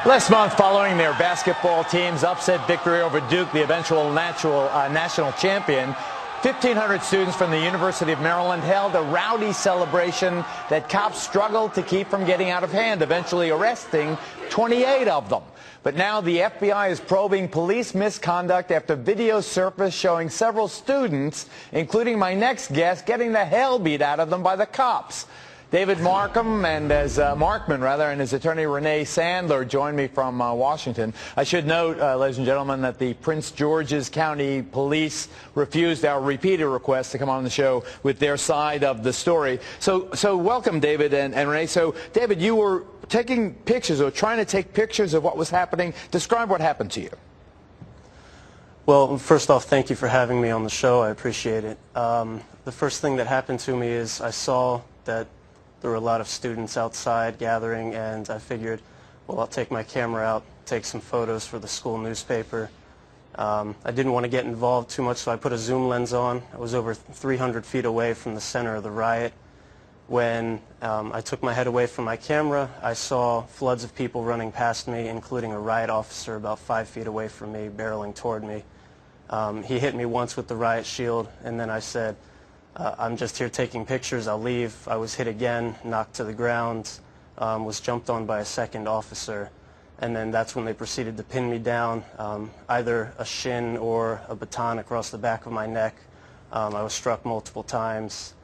Last month, following their basketball team's upset victory over Duke, the eventual national champion, 1,500 students from the University of Maryland held a rowdy celebration that cops struggled to keep from getting out of hand, eventually arresting 28 of them. But now the FBI is probing police misconduct after video surfaced showing several students, including my next guest, getting the hell beat out of them by the cops. David Markham and his attorney Renee Sandler joined me from Washington. I should note, ladies and gentlemen, that the Prince George's County Police refused our repeated request to come on the show with their side of the story. So welcome, David and Renee. So, David, you were taking pictures or trying to take pictures of what was happening. Describe what happened to you. Well, first off, thank you for having me on the show. I appreciate it. The first thing that happened to me is I saw that there were a lot of students outside gathering, and I figured, well, I'll take my camera out, take some photos for the school newspaper. I didn't want to get involved too much, so I put a zoom lens on. I was over 300 feet away from the center of the riot. When I took my head away from my camera, I saw floods of people running past me, including a riot officer about 5 feet away from me, barreling toward me. He hit me once with the riot shield, and then I said, I'm just here taking pictures, I'll leave. I was hit again, knocked to the ground, was jumped on by a second officer, and then that's when they proceeded to pin me down, either a shin or a baton across the back of my neck. I was struck multiple times.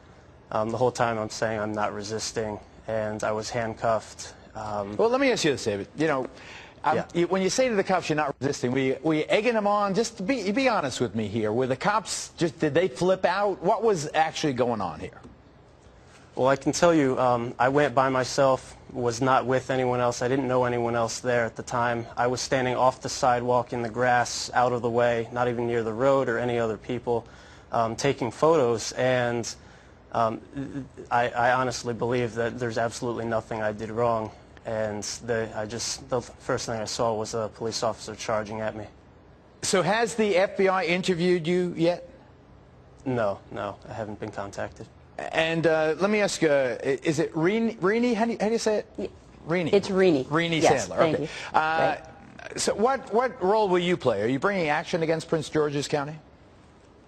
The whole time I'm saying I'm not resisting, and I was handcuffed. Well, let me ask you this, David. You know, when you say to the cops you're not resisting, were you egging them on? Just to be honest with me here. Were the cops did they flip out? What was actually going on here? Well, I can tell you, I went by myself, was not with anyone else. I didn't know anyone else there at the time. I was standing off the sidewalk in the grass, out of the way, not even near the road or any other people, taking photos. And I honestly believe that there's absolutely nothing I did wrong. And the first thing I saw was a police officer charging at me. So has the FBI interviewed you yet? No, I haven't been contacted. And let me ask you, is it Renee? How do you say it? Renee. It's Renee. Renee yes, Sandler. Thank okay. you. Right. So what role will you play? Are you bringing action against Prince George's County?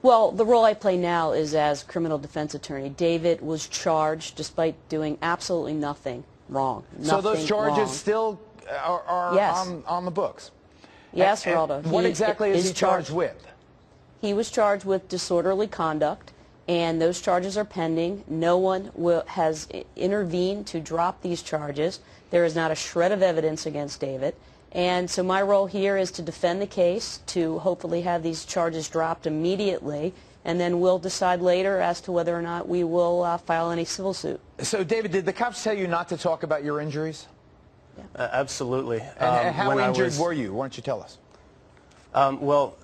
Well, the role I play now is as criminal defense attorney. David was charged despite doing absolutely nothing wrong. So those charges wrong. still are yes. on the books? Yes, Geraldo. What exactly is he charged with? He was charged with disorderly conduct, and those charges are pending. No one has intervened to drop these charges. There is not a shred of evidence against David. And so my role here is to defend the case, to hopefully have these charges dropped immediately, and then we'll decide later as to whether or not we will file any civil suit. So, David, did the cops tell you not to talk about your injuries? Yeah. Absolutely. And how injured were you? Why don't you tell us? Well,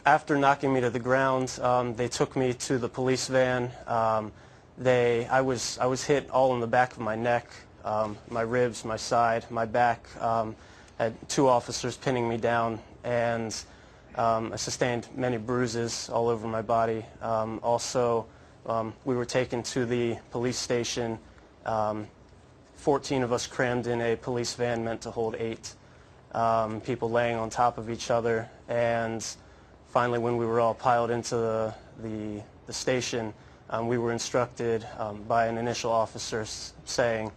after knocking me to the ground, they took me to the police van. I was hit all in the back of my neck, my ribs, my side, my back. Had two officers pinning me down, and I sustained many bruises all over my body. Also, we were taken to the police station. 14 of us crammed in a police van meant to hold 8. People laying on top of each other, and finally when we were all piled into the station, we were instructed by an initial officer saying,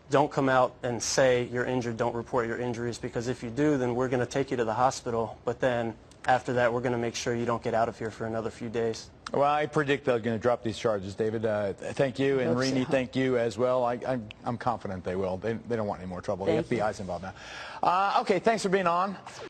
don't come out and say you're injured, don't report your injuries, because if you do, then we're going to take you to the hospital, but then after that we're going to make sure you don't get out of here for another few days. Well, I predict they're going to drop these charges, David. Thank you, and Renee, thank you as well. I'm confident they will. They don't want any more trouble. The FBI's involved now. Okay, thanks for being on.